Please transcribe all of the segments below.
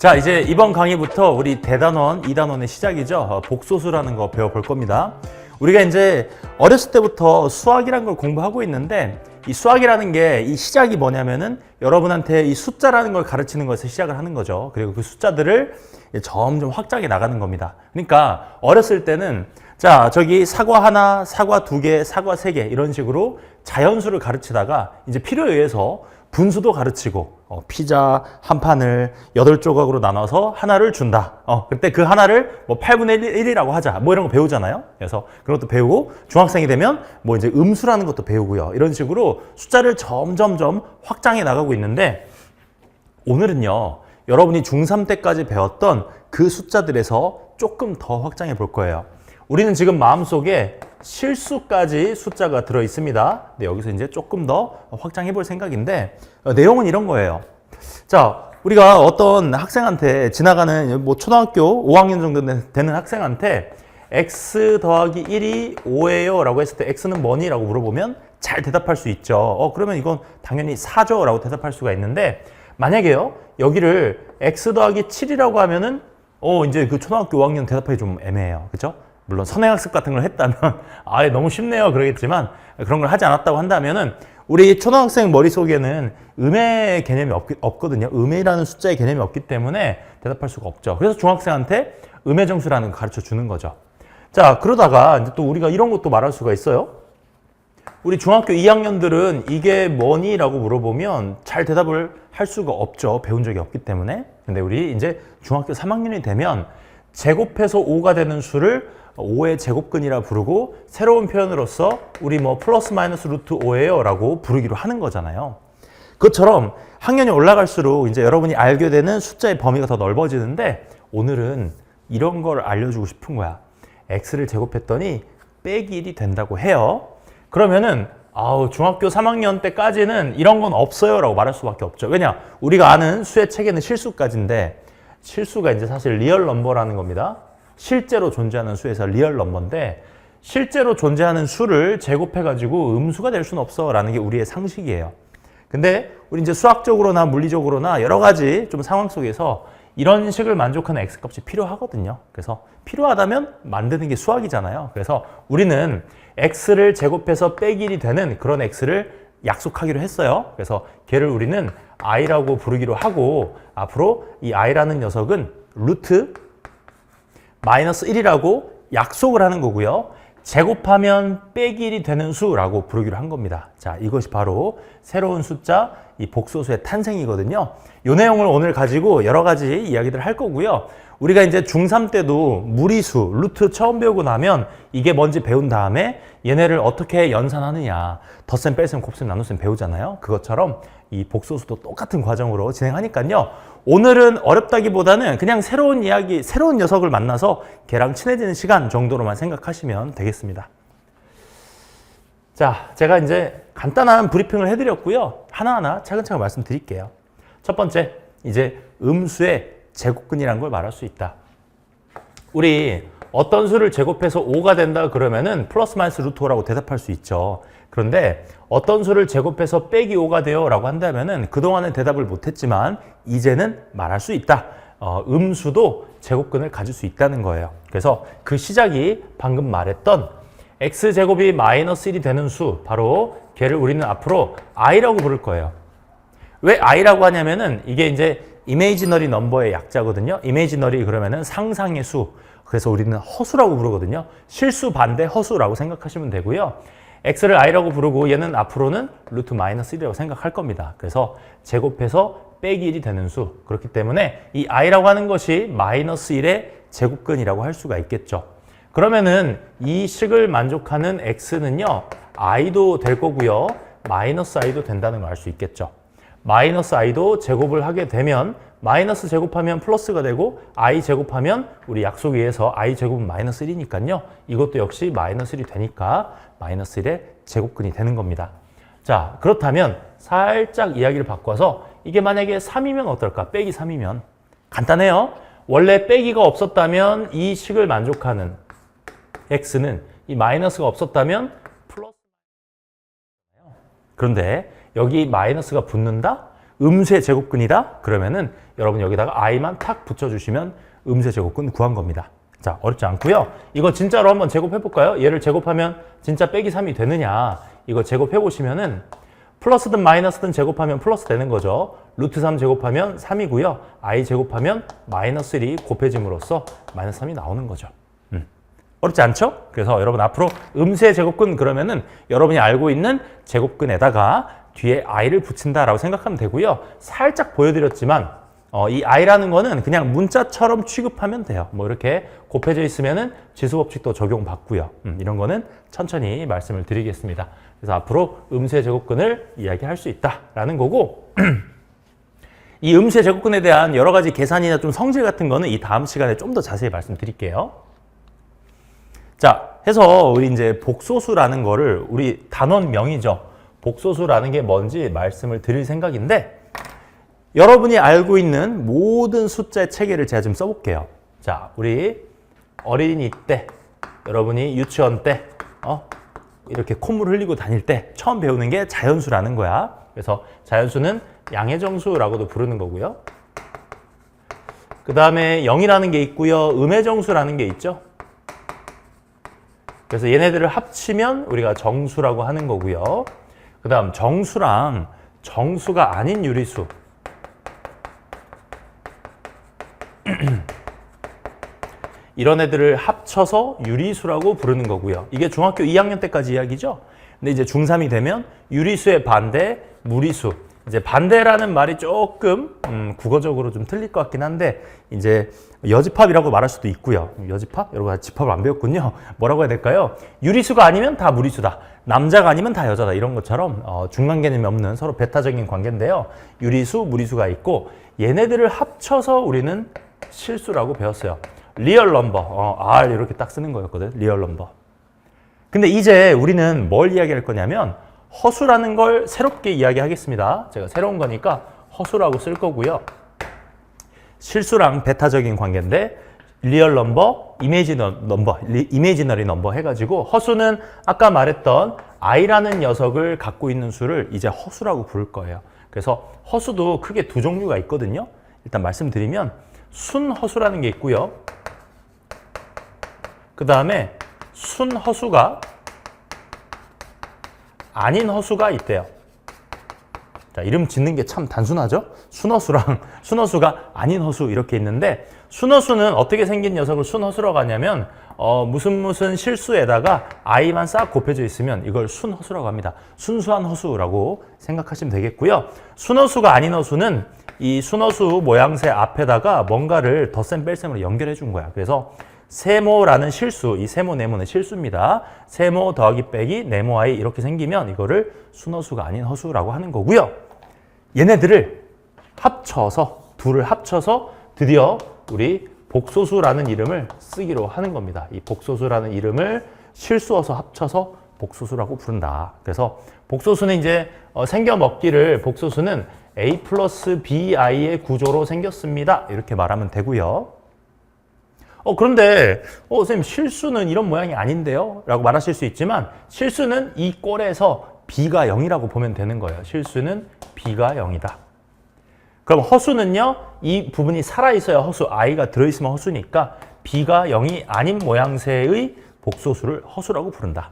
자, 이제 이번 강의부터 우리 대단원, 이단원의 시작이죠. 복소수라는 거 배워볼 겁니다. 우리가 이제 어렸을 때부터 수학이라는 걸 공부하고 있는데 이 수학이라는 게 이 시작이 뭐냐면은 여러분한테 이 숫자라는 걸 가르치는 것에서 시작을 하는 거죠. 그리고 그 숫자들을 점점 확장해 나가는 겁니다. 그러니까 어렸을 때는 자, 저기 사과 하나, 사과 두 개, 사과 세 개 이런 식으로 자연수를 가르치다가 이제 필요에 의해서 분수도 가르치고 피자 한 판을 8조각으로 나눠서 하나를 준다. 그때 그 하나를 뭐 8분의 1이라고 하자. 뭐 이런 거 배우잖아요. 그래서 그런 것도 배우고 중학생이 되면 뭐 이제 음수라는 것도 배우고요. 이런 식으로 숫자를 점점점 확장해 나가고 있는데 오늘은요. 여러분이 중3 때까지 배웠던 그 숫자들에서 조금 더 확장해 볼 거예요. 우리는 지금 마음속에 실수까지 숫자가 들어 있습니다. 네, 여기서 이제 조금 더 확장해 볼 생각인데 내용은 이런 거예요. 자, 우리가 어떤 학생한테 지나가는 뭐 초등학교 5학년 정도 되는 학생한테 x 더하기 1이 5예요 라고 했을 때 x는 뭐니? 라고 물어보면 잘 대답할 수 있죠. 그러면 이건 당연히 4죠 라고 대답할 수가 있는데 만약에요 여기를 x 더하기 7이라고 하면은 이제 그 초등학교 5학년 대답하기 좀 애매해요. 그렇죠? 물론 선행학습 같은 걸 했다면 너무 쉽네요 그러겠지만 그런 걸 하지 않았다고 한다면은 우리 초등학생 머릿속에는 음의 개념이 없거든요. 음이라는 숫자의 개념이 없기 때문에 대답할 수가 없죠. 그래서 중학생한테 음의 정수라는 거 가르쳐 주는 거죠. 자, 그러다가 이제 또 우리가 이런 것도 말할 수가 있어요. 우리 중학교 2학년들은 이게 뭐니? 라고 물어보면 잘 대답을 할 수가 없죠. 배운 적이 없기 때문에. 근데 우리 이제 중학교 3학년이 되면 제곱해서 5가 되는 수를 5의 제곱근이라 부르고 새로운 표현으로서 우리 뭐 플러스 마이너스 루트 5예요 라고 부르기로 하는 거잖아요. 그것처럼 학년이 올라갈수록 이제 여러분이 알게 되는 숫자의 범위가 더 넓어지는데 오늘은 이런 걸 알려주고 싶은 거야. x를 제곱했더니 빼기 1이 된다고 해요. 그러면은 중학교 3학년 때까지는 이런 건 없어요 라고 말할 수밖에 없죠. 왜냐? 우리가 아는 수의 체계는 실수까지인데 실수가 이제 사실 리얼 넘버라는 겁니다. 실제로 존재하는 수에서 리얼 넘버인데 실제로 존재하는 수를 제곱해가지고 음수가 될 수는 없어 라는 게 우리의 상식이에요. 근데 우리 이제 수학적으로나 물리적으로나 여러 가지 좀 상황 속에서 이런 식을 만족하는 x값이 필요하거든요. 그래서 필요하다면 만드는 게 수학이잖아요. 그래서 우리는 x를 제곱해서 빼기 1이 되는 그런 x를 약속하기로 했어요. 그래서 걔를 우리는 i라고 부르기로 하고 앞으로 이 i라는 녀석은 루트 마이너스 1이라고 약속을 하는 거고요. 제곱하면 빼기 1이 되는 수라고 부르기로 한 겁니다. 자, 이것이 바로 새로운 숫자, 이 복소수의 탄생이거든요. 이 내용을 오늘 가지고 여러 가지 이야기들을 할 거고요. 우리가 이제 중3 때도 무리수, 루트 처음 배우고 나면 이게 뭔지 배운 다음에 얘네를 어떻게 연산하느냐, 덧셈, 뺄셈, 곱셈, 나눗셈 배우잖아요. 그것처럼 이 복소수도 똑같은 과정으로 진행하니까요. 오늘은 어렵다기보다는 그냥 새로운 이야기, 새로운 녀석을 만나서 걔랑 친해지는 시간 정도로만 생각하시면 되겠습니다. 자, 제가 이제 간단한 브리핑을 해드렸고요. 하나하나 차근차근 말씀드릴게요. 첫 번째, 이제 음수의 제곱근이라는 걸 말할 수 있다. 우리 어떤 수를 제곱해서 5가 된다 그러면은 플러스 마이너스 루트 5라고 대답할 수 있죠. 그런데 어떤 수를 제곱해서 빼기 5가 돼요 라고 한다면은 그동안은 대답을 못했지만 이제는 말할 수 있다. 음수도 제곱근을 가질 수 있다는 거예요. 그래서 그 시작이 방금 말했던 x제곱이 마이너스 1이 되는 수, 바로 걔를 우리는 앞으로 i라고 부를 거예요. 왜 i라고 하냐면은 이게 이제 이미지너리 넘버의 약자거든요. 이미지너리 그러면은 상상의 수. 그래서 우리는 허수라고 부르거든요. 실수 반대 허수라고 생각하시면 되고요. x를 i라고 부르고 얘는 앞으로는 루트 마이너스 1이라고 생각할 겁니다. 그래서 제곱해서 빼기 1이 되는 수. 그렇기 때문에 이 i라고 하는 것이 마이너스 1의 제곱근이라고 할 수가 있겠죠. 그러면은 이 식을 만족하는 x는요. i도 될 거고요. 마이너스 i도 된다는 걸 알 수 있겠죠. 마이너스 i도 제곱을 하게 되면 마이너스 제곱하면 플러스가 되고 i 제곱하면 우리 약속에 의해서 i 제곱은 마이너스 1이니까요. 이것도 역시 마이너스 1이 되니까 마이너스 1의 제곱근이 되는 겁니다. 자, 그렇다면 살짝 이야기를 바꿔서 이게 만약에 3이면 어떨까? 빼기 3이면 간단해요. 원래 빼기가 없었다면 이 식을 만족하는 x는 이 마이너스가 없었다면 플러스. 그런데 여기 마이너스가 붙는다? 음수의 제곱근이다? 그러면은 여러분 여기다가 i만 탁 붙여주시면 음수의 제곱근 구한 겁니다. 자, 어렵지 않고요. 이거 진짜로 한번 제곱해 볼까요? 얘를 제곱하면 진짜 빼기 3이 되느냐? 이거 제곱해 보시면은 플러스든 마이너스든 제곱하면 플러스 되는 거죠. 루트 3 제곱하면 3이고요. i 제곱하면 마이너스 1이 곱해짐으로써 마이너스 3이 나오는 거죠. 어렵지 않죠? 그래서 여러분 앞으로 음수의 제곱근 그러면은 여러분이 알고 있는 제곱근에다가 뒤에 i를 붙인다라고 생각하면 되고요. 살짝 보여드렸지만 이 i라는 거는 그냥 문자처럼 취급하면 돼요. 뭐 이렇게 곱해져 있으면은 지수법칙도 적용받고요. 이런 거는 천천히 말씀을 드리겠습니다. 그래서 앞으로 음수의 제곱근을 이야기할 수 있다라는 거고 이 음수의 제곱근에 대한 여러 가지 계산이나 좀 성질 같은 거는 이 다음 시간에 좀 더 자세히 말씀드릴게요. 자, 해서 우리 이제 복소수라는 거를 우리 단원명이죠. 복소수라는 게 뭔지 말씀을 드릴 생각인데 여러분이 알고 있는 모든 숫자의 체계를 제가 좀 써볼게요. 자, 우리 어린이 때, 여러분이 유치원 때, 이렇게 콧물 흘리고 다닐 때 처음 배우는 게 자연수라는 거야. 그래서 자연수는 양의정수라고도 부르는 거고요. 그 다음에 0이라는 게 있고요. 음의정수라는 게 있죠. 그래서 얘네들을 합치면 우리가 정수라고 하는 거고요. 그 다음 정수랑 정수가 아닌 유리수. 이런 애들을 합쳐서 유리수라고 부르는 거고요. 이게 중학교 2학년 때까지 이야기죠. 근데 이제 중3이 되면 유리수의 반대, 무리수. 이제 반대라는 말이 조금 국어적으로 좀 틀릴 것 같긴 한데 이제 여집합이라고 말할 수도 있고요. 여집합? 여러분 집합을 안 배웠군요. 뭐라고 해야 될까요? 유리수가 아니면 다 무리수다. 남자가 아니면 다 여자다. 이런 것처럼 중간 개념이 없는 서로 배타적인 관계인데요. 유리수, 무리수가 있고 얘네들을 합쳐서 우리는 실수라고 배웠어요. 리얼 넘버, R 이렇게 딱 쓰는 거였거든. 리얼 넘버. 근데 이제 우리는 뭘 이야기할 거냐면 허수라는 걸 새롭게 이야기하겠습니다. 제가 새로운 거니까 허수라고 쓸 거고요. 실수랑 베타적인 관계인데 리얼 넘버, 이미지너리 넘버 해가지고 허수는 아까 말했던 i라는 녀석을 갖고 있는 수를 이제 허수라고 부를 거예요. 그래서 허수도 크게 두 종류가 있거든요. 일단 말씀드리면 순허수라는 게 있고요. 그 다음에 순허수가 아닌 허수가 있대요. 자, 이름 짓는 게 참 단순하죠? 순허수랑 순허수가 아닌 허수 이렇게 있는데 순허수는 어떻게 생긴 녀석을 순허수라고 하냐면 무슨 실수에다가 i만 싹 곱해져 있으면 이걸 순허수라고 합니다. 순수한 허수라고 생각하시면 되겠고요. 순허수가 아닌 허수는 이 순허수 모양새 앞에다가 뭔가를 덧셈 뺄셈으로 연결해 준 거야. 그래서 세모라는 실수, 이 세모 네모는 실수입니다. 세모 더하기 빼기 네모 i 이렇게 생기면 이거를 순허수가 아닌 허수라고 하는 거고요. 얘네들을 합쳐서 둘을 합쳐서 드디어 우리 복소수라는 이름을 쓰기로 하는 겁니다. 이 복소수라는 이름을 실수어서 합쳐서 복소수라고 부른다. 그래서 복소수는 이제 생겨먹기를 복소수는 a 플러스 bi의 구조로 생겼습니다. 이렇게 말하면 되고요. 그런데 선생님 실수는 이런 모양이 아닌데요? 라고 말하실 수 있지만 실수는 이 꼴에서 b가 0이라고 보면 되는 거예요. 실수는 b가 0이다. 그럼 허수는요? 이 부분이 살아있어야 허수, i가 들어있으면 허수니까 b가 0이 아닌 모양새의 복소수를 허수라고 부른다.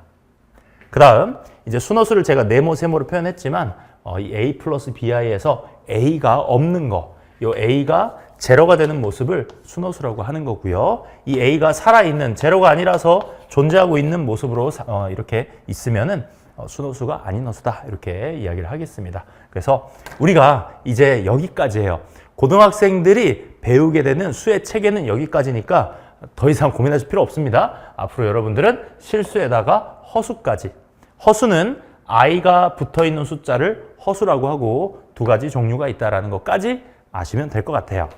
그 다음 이제 순허수를 제가 네모, 세모로 표현했지만 이 a 플러스 bi에서 a가 없는 거, 이 a가 제로가 되는 모습을 순허수라고 하는 거고요. 이 a가 살아있는, 제로가 아니라서 존재하고 있는 모습으로 이렇게 있으면은 순허수가 아닌 허수다. 이렇게 이야기를 하겠습니다. 그래서 우리가 이제 여기까지예요. 고등학생들이 배우게 되는 수의 체계는 여기까지니까 더 이상 고민하실 필요 없습니다. 앞으로 여러분들은 실수에다가 허수까지. 허수는 i가 붙어있는 숫자를 허수라고 하고 두 가지 종류가 있다는 것까지 아시면 될 것 같아요.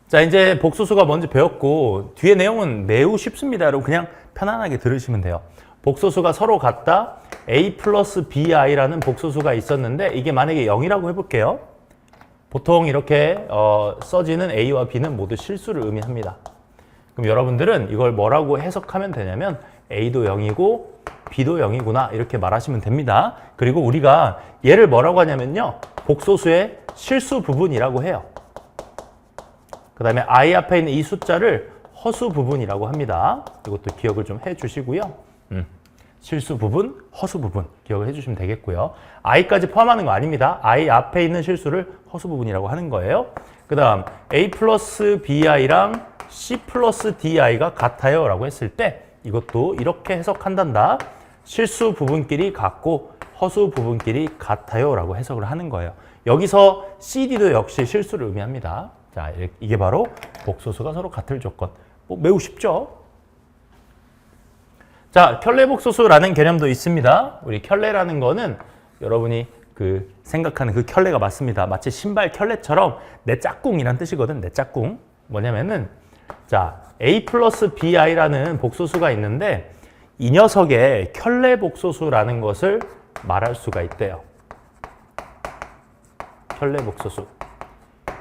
자, 이제 복소수가 뭔지 배웠고 뒤에 내용은 매우 쉽습니다. 여러분 그냥 편안하게 들으시면 돼요. 복소수가 서로 같다. a 플러스 bi라는 복소수가 있었는데 이게 만약에 0이라고 해볼게요. 보통 이렇게 써지는 a와 b는 모두 실수를 의미합니다. 그럼 여러분들은 이걸 뭐라고 해석하면 되냐면 A도 0이고 B도 0이구나 이렇게 말하시면 됩니다. 그리고 우리가 얘를 뭐라고 하냐면요. 복소수의 실수 부분이라고 해요. 그 다음에 I 앞에 있는 이 숫자를 허수 부분이라고 합니다. 이것도 기억을 좀 해주시고요. 실수 부분, 허수 부분 기억을 해주시면 되겠고요. I까지 포함하는 거 아닙니다. I 앞에 있는 실수를 허수 부분이라고 하는 거예요. 그 다음 A 플러스 BI랑 C 플러스 DI가 같아요 라고 했을 때 이것도 이렇게 해석한단다. 실수 부분끼리 같고 허수 부분끼리 같아요 라고 해석을 하는 거예요. 여기서 CD도 역시 실수를 의미합니다. 자, 이게 바로 복소수가 서로 같을 조건. 매우 쉽죠? 자, 켤레 복소수라는 개념도 있습니다. 우리 켤레라는 거는 여러분이 생각하는 그 켤레가 맞습니다. 마치 신발 켤레처럼 내 짝꿍이란 뜻이거든. 내 짝꿍. 뭐냐면은 자, A 플러스 BI라는 복소수가 있는데 이 녀석의 켤레 복소수라는 것을 말할 수가 있대요. 켤레 복소수.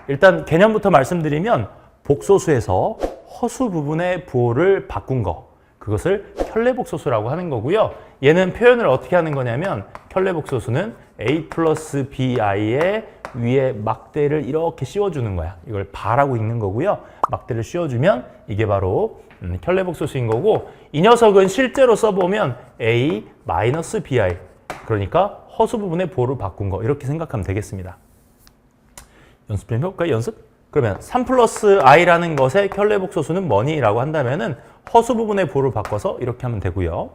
일단 개념부터 말씀드리면 복소수에서 허수 부분의 부호를 바꾼 거. 그것을 켤레 복소수라고 하는 거고요. 얘는 표현을 어떻게 하는 거냐면 켤레 복소수는 A 플러스 BI의 위에 막대를 이렇게 씌워주는 거야. 이걸 바라고 읽는 거고요. 막대를 씌워주면 이게 바로 켤레 복소수인 거고 이 녀석은 실제로 써보면 A 마이너스 BI 그러니까 허수 부분의 부호를 바꾼 거 이렇게 생각하면 되겠습니다. 연습 좀 해볼까요? 연습? 그러면 3 플러스 i라는 것의 켤레 복소수는 뭐니? 라고 한다면은 허수 부분의 부호를 바꿔서 이렇게 하면 되고요.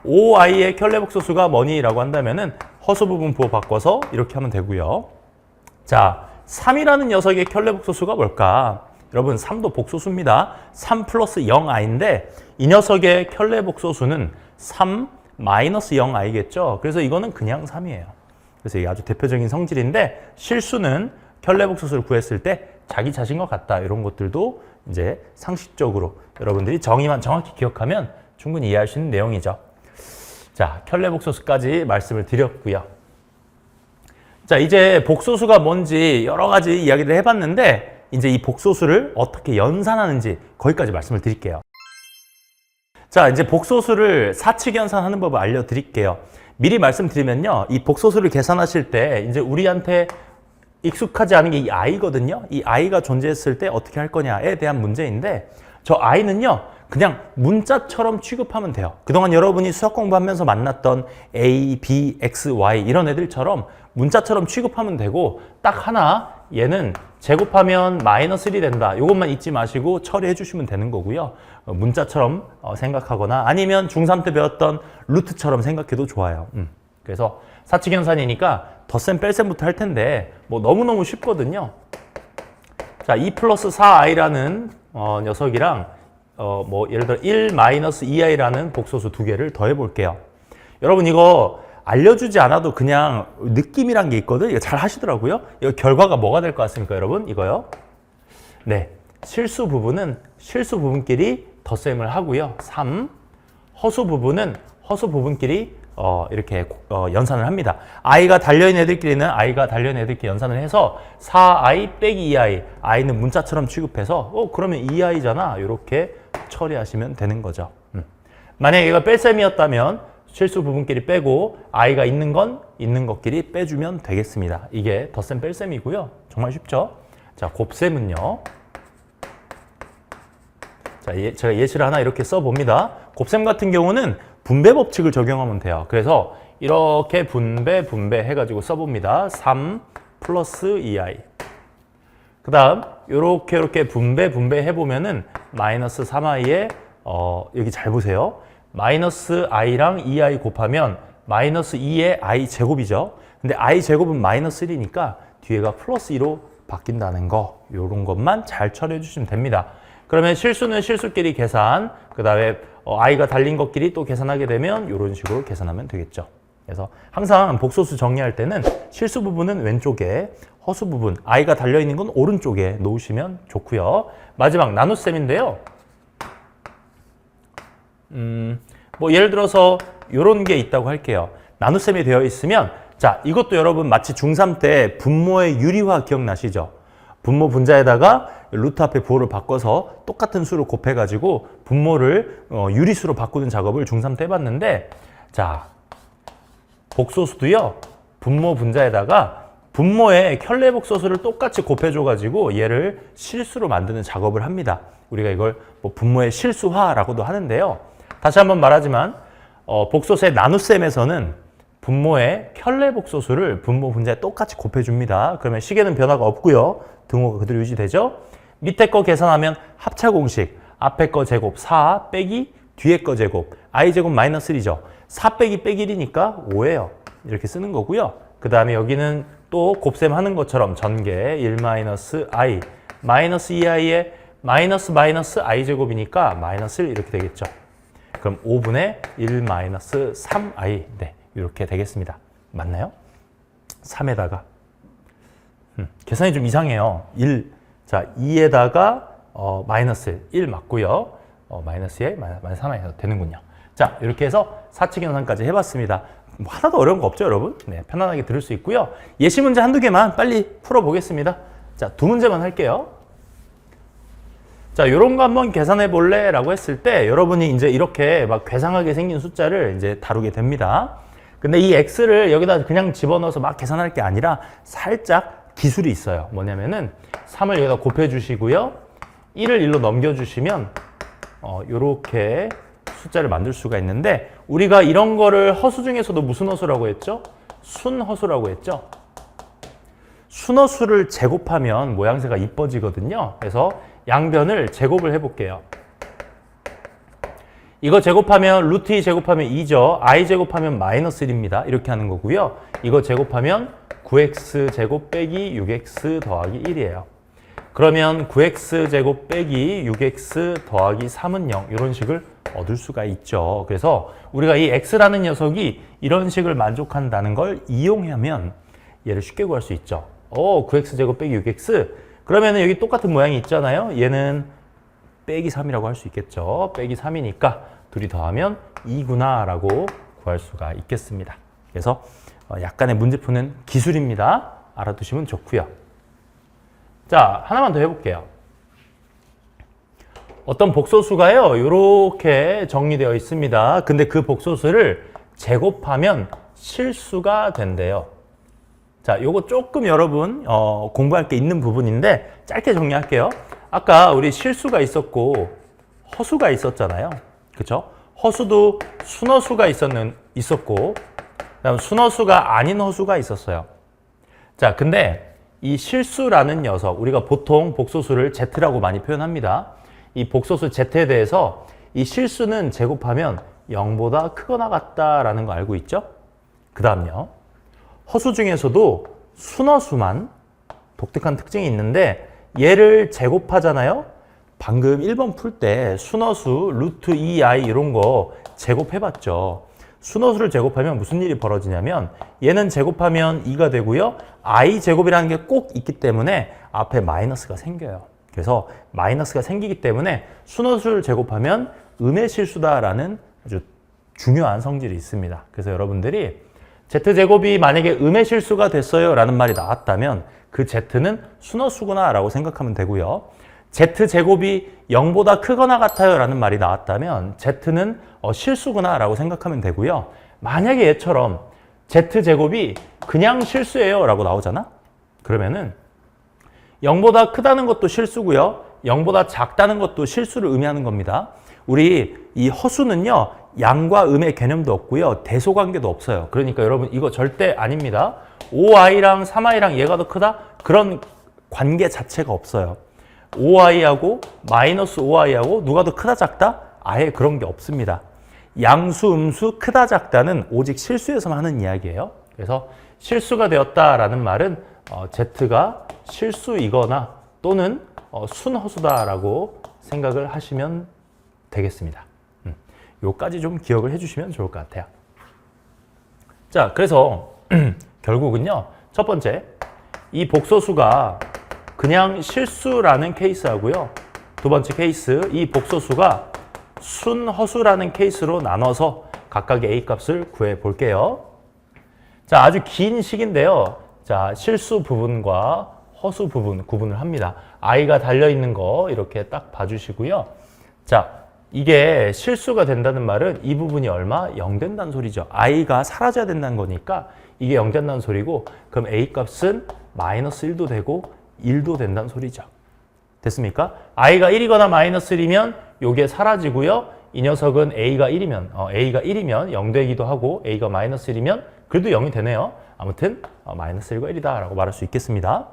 5i의 켤레 복소수가 뭐니? 라고 한다면은 허수 부분 부호 바꿔서 이렇게 하면 되고요. 자, 3이라는 녀석의 켤레 복소수가 뭘까? 여러분 3도 복소수입니다. 3 플러스 0i인데 이 녀석의 켤레 복소수는 3 마이너스 0i겠죠. 그래서 이거는 그냥 3이에요. 그래서 이게 아주 대표적인 성질인데 실수는 켤레 복소수를 구했을 때 자기 자신과 같다 이런 것들도 이제 상식적으로 여러분들이 정의만 정확히 기억하면 충분히 이해할 수 있는 내용이죠. 자, 켤레 복소수까지 말씀을 드렸고요. 자, 이제 복소수가 뭔지 여러 가지 이야기를 해봤는데 이제 이 복소수를 어떻게 연산하는지 거기까지 말씀을 드릴게요. 자, 이제 복소수를 사칙 연산하는 법을 알려드릴게요. 미리 말씀드리면요, 이 복소수를 계산하실 때 이제 우리한테 익숙하지 않은 게 이 i거든요. 이 i가 존재했을 때 어떻게 할 거냐에 대한 문제인데 저 i는요. 그냥 문자처럼 취급하면 돼요. 그동안 여러분이 수학 공부하면서 만났던 a, b, x, y 이런 애들처럼 문자처럼 취급하면 되고 딱 하나 얘는 제곱하면 마이너스 1이 된다. 이것만 잊지 마시고 처리해 주시면 되는 거고요. 문자처럼 생각하거나 아니면 중3 때 배웠던 루트처럼 생각해도 좋아요. 그래서 사칙연산이니까 덧셈 뺄셈부터 할 텐데 뭐 너무너무 쉽거든요. 자, 2 플러스 4i라는 녀석이랑 뭐 예를 들어 1 마이너스 2i라는 복소수 두 개를 더해 볼게요. 여러분 이거 알려주지 않아도 그냥 느낌이란 게 있거든. 이거 잘 하시더라고요. 이거 결과가 뭐가 될 것 같습니까, 여러분? 이거요. 네, 실수 부분은 실수 부분끼리 덧셈을 하고요. 3 허수 부분은 허수 부분끼리 이렇게 연산을 합니다. i가 달려있는 애들끼리는 i가 달려있는 애들끼리 연산을 해서 4i 빼기 2i, i는 문자처럼 취급해서 그러면 2i잖아 이렇게 처리하시면 되는 거죠. 만약에 얘가 뺄셈이었다면 실수 부분끼리 빼고 i가 있는 건 있는 것끼리 빼주면 되겠습니다. 이게 덧셈 뺄셈이고요. 정말 쉽죠? 자, 곱셈은요. 자, 제가 예시를 하나 이렇게 써봅니다. 곱셈 같은 경우는 분배 법칙을 적용하면 돼요. 그래서 이렇게 분배 해가지고 써봅니다. 3 플러스 2i. 그 다음 이렇게 분배 해보면은 마이너스 3i에 여기 잘 보세요. 마이너스 i랑 2i 곱하면 마이너스 2의 i 제곱이죠. 근데 i 제곱은 마이너스 1이니까 뒤에가 플러스 2로 바뀐다는 거, 이런 것만 잘 처리해 주시면 됩니다. 그러면 실수는 실수끼리 계산, 그 다음에 i가 달린 것끼리 또 계산하게 되면 이런 식으로 계산하면 되겠죠. 그래서 항상 복소수 정리할 때는 실수 부분은 왼쪽에, 허수 부분, i가 달려있는 건 오른쪽에 놓으시면 좋고요. 마지막 나눗셈인데요. 뭐 예를 들어서 이런 게 있다고 할게요. 나눗셈이 되어 있으면 자, 이것도 여러분 마치 중3 때 분모의 유리화 기억나시죠? 분모 분자에다가 루트 앞에 부호를 바꿔서 똑같은 수를 곱해가지고 분모를 유리수로 바꾸는 작업을 중3 때 해봤는데, 자, 복소수도요, 분모 분자에다가 분모의 켤레복소수를 똑같이 곱해줘가지고 얘를 실수로 만드는 작업을 합니다. 우리가 이걸 뭐 분모의 실수화라고도 하는데요. 다시 한번 말하지만 복소수의 나눗셈에서는 분모의 켤레복소수를 분모 분자에 똑같이 곱해줍니다. 그러면 식에는 변화가 없고요. 등호가 그대로 유지되죠. 밑에 거 계산하면 합차 공식, 앞에 거 제곱 4 빼기 뒤에 거 제곱, i제곱 마이너스 1이죠. 4 빼기 빼기 1이니까 5예요. 이렇게 쓰는 거고요. 그 다음에 여기는 또 곱셈 하는 것처럼 전개 1 마이너스 i 마이너스 2i에 마이너스 마이너스 i제곱이니까 마이너스 1 이렇게 되겠죠. 그럼 5분의 1 마이너스 3i, 네, 이렇게 되겠습니다. 맞나요? 3에다가 계산이 좀 이상해요. 1, 자 2에다가 마이너스 1 맞고요. 마이너스 2에 마이너스 3i 해도 되는군요. 자, 이렇게 해서 사칙 연산까지 해봤습니다. 뭐 하나도 어려운 거 없죠, 여러분? 네, 편안하게 들을 수 있고요. 예시 문제 한두 개만 빨리 풀어보겠습니다. 자, 두 문제만 할게요. 자, 요런 거 한번 계산해 볼래? 라고 했을 때 여러분이 이제 이렇게 막 괴상하게 생긴 숫자를 이제 다루게 됩니다. 근데 이 x를 여기다 그냥 집어넣어서 막 계산할 게 아니라 살짝 기술이 있어요. 뭐냐면은 3을 여기다 곱해 주시고요. 1을 1로 넘겨 주시면 요렇게 숫자를 만들 수가 있는데, 우리가 이런 거를 허수 중에서도 무슨 허수라고 했죠? 순허수라고 했죠? 순허수를 제곱하면 모양새가 이뻐지거든요. 그래서 양변을 제곱을 해볼게요. 이거 제곱하면 루트 2 제곱하면 2죠. i 제곱하면 마이너스 1입니다. 이렇게 하는 거고요. 이거 제곱하면 9x 제곱 빼기 6x 더하기 1이에요. 그러면 9x 제곱 빼기 6x 더하기 3은 0, 이런 식을 얻을 수가 있죠. 그래서 우리가 이 x라는 녀석이 이런 식을 만족한다는 걸 이용하면 얘를 쉽게 구할 수 있죠. 9x 제곱 빼기 6x, 그러면 여기 똑같은 모양이 있잖아요. 얘는 빼기 3이라고 할 수 있겠죠. 빼기 3이니까 둘이 더하면 2구나 라고 구할 수가 있겠습니다. 그래서 약간의 문제 푸는 기술입니다. 알아두시면 좋고요. 자, 하나만 더 해볼게요. 어떤 복소수가요, 이렇게 정리되어 있습니다. 근데 그 복소수를 제곱하면 실수가 된대요. 자, 요거 조금 여러분 공부할 게 있는 부분인데 짧게 정리할게요. 아까 우리 실수가 있었고 허수가 있었잖아요. 그쵸? 허수도 순허수가 있었고, 그다음 순허수가 아닌 허수가 있었어요. 자, 근데 이 실수라는 녀석, 우리가 보통 복소수를 Z라고 많이 표현합니다. 이 복소수 Z에 대해서 이 실수는 제곱하면 0보다 크거나 같다라는 거 알고 있죠? 그 다음요. 허수 중에서도 순허수만 독특한 특징이 있는데 얘를 제곱하잖아요. 방금 1번 풀 때 순허수 루트 2i 이런 거 제곱해봤죠. 순허수를 제곱하면 무슨 일이 벌어지냐면 얘는 제곱하면 2가 되고요. i 제곱이라는 게 꼭 있기 때문에 앞에 마이너스가 생겨요. 그래서 마이너스가 생기기 때문에 순허수를 제곱하면 음의 실수다라는 아주 중요한 성질이 있습니다. 그래서 여러분들이 z제곱이 만약에 음의 실수가 됐어요 라는 말이 나왔다면 그 z는 순허수구나 라고 생각하면 되고요. z제곱이 0보다 크거나 같아요 라는 말이 나왔다면 z는 실수구나 라고 생각하면 되고요. 만약에 얘처럼 z제곱이 그냥 실수예요 라고 나오잖아? 그러면은 0보다 크다는 것도 실수고요. 0보다 작다는 것도 실수를 의미하는 겁니다. 우리 이 허수는요, 양과 음의 개념도 없고요. 대소관계도 없어요. 그러니까 여러분 이거 절대 아닙니다. 5i랑 3i랑 얘가 더 크다? 그런 관계 자체가 없어요. 5i하고 마이너스 5i하고 누가 더 크다 작다? 아예 그런 게 없습니다. 양수, 음수, 크다 작다는 오직 실수에서만 하는 이야기예요. 그래서 실수가 되었다라는 말은 Z가 실수이거나 또는 순허수다라고 생각을 하시면 되겠습니다. 요까지 좀 기억을 해주시면 좋을 것 같아요. 자, 그래서 결국은요, 첫 번째, 이 복소수가 그냥 실수라는 케이스하고요. 두 번째 케이스, 이 복소수가 순허수라는 케이스로 나눠서 각각의 A 값을 구해 볼게요. 자, 아주 긴 식인데요. 자, 실수 부분과 허수 부분 구분을 합니다. i가 달려있는 거 이렇게 딱 봐주시고요. 자, 이게 실수가 된다는 말은 이 부분이 얼마? 0 된다는 소리죠. i가 사라져야 된다는 거니까 이게 0 된다는 소리고, 그럼 a 값은 마이너스 1도 되고 1도 된다는 소리죠. 됐습니까? i가 1이거나 마이너스 1이면 요게 사라지고요. 이 녀석은 a가 1이면 0 되기도 하고 a가 마이너스 1이면 그래도 0이 되네요. 아무튼 마이너스 1과 1이다 라고 말할 수 있겠습니다.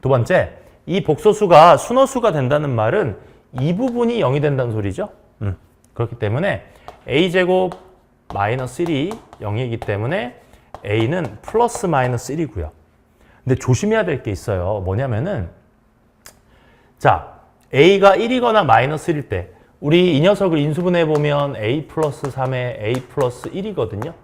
두 번째, 이 복소수가 순허수가 된다는 말은 이 부분이 0이 된다는 소리죠. 그렇기 때문에 a제곱 마이너스 1이 0이기 때문에 a는 플러스 마이너스 1이고요. 근데 조심해야 될 게 있어요. 뭐냐면은, 자, a가 1이거나 마이너스 1일 때 우리 이 녀석을 인수분해 보면 a 플러스 3에 a 플러스 1이거든요.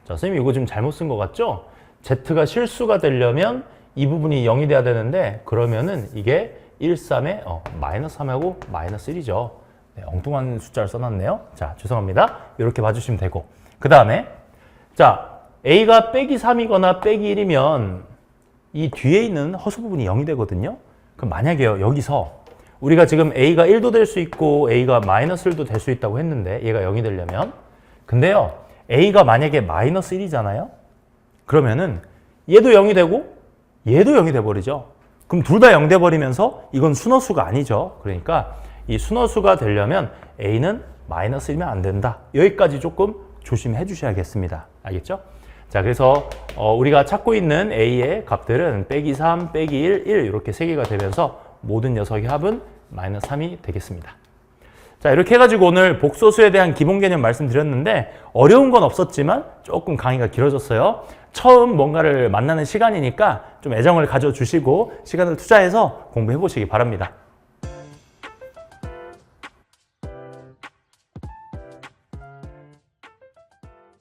자, 선생님 이거 지금 잘못 쓴 것 같죠? z가 실수가 되려면 이 부분이 0이 돼야 되는데, 그러면은 이게 1, 3에 마이너스 3하고 마이너스 1이죠. 네, 엉뚱한 숫자를 써놨네요. 자, 죄송합니다. 이렇게 봐주시면 되고, 그 다음에 자, a가 빼기 3이거나 빼기 1이면 이 뒤에 있는 허수 부분이 0이 되거든요. 그럼 만약에 여기서 우리가 지금 a가 1도 될 수 있고 a가 마이너스 1도 될 수 있다고 했는데, 얘가 0이 되려면, 근데요 a가 만약에 마이너스 1이잖아요. 그러면은 얘도 0이 되고 얘도 0이 돼버리죠. 그럼 둘 다 0 돼버리면서 이건 순허수가 아니죠. 그러니까 이 순허수가 되려면 a는 마이너스 1이면 안 된다. 여기까지 조금 조심해 주셔야겠습니다. 알겠죠? 자, 그래서 우리가 찾고 있는 a의 값들은 빼기 3, 빼기 1, 1 이렇게 세 개가 되면서 모든 녀석의 합은 마이너스 3이 되겠습니다. 자, 이렇게 해가지고 오늘 복소수에 대한 기본 개념 말씀드렸는데 어려운 건 없었지만 조금 강의가 길어졌어요. 처음 뭔가를 만나는 시간이니까 좀 애정을 가져주시고 시간을 투자해서 공부해 보시기 바랍니다.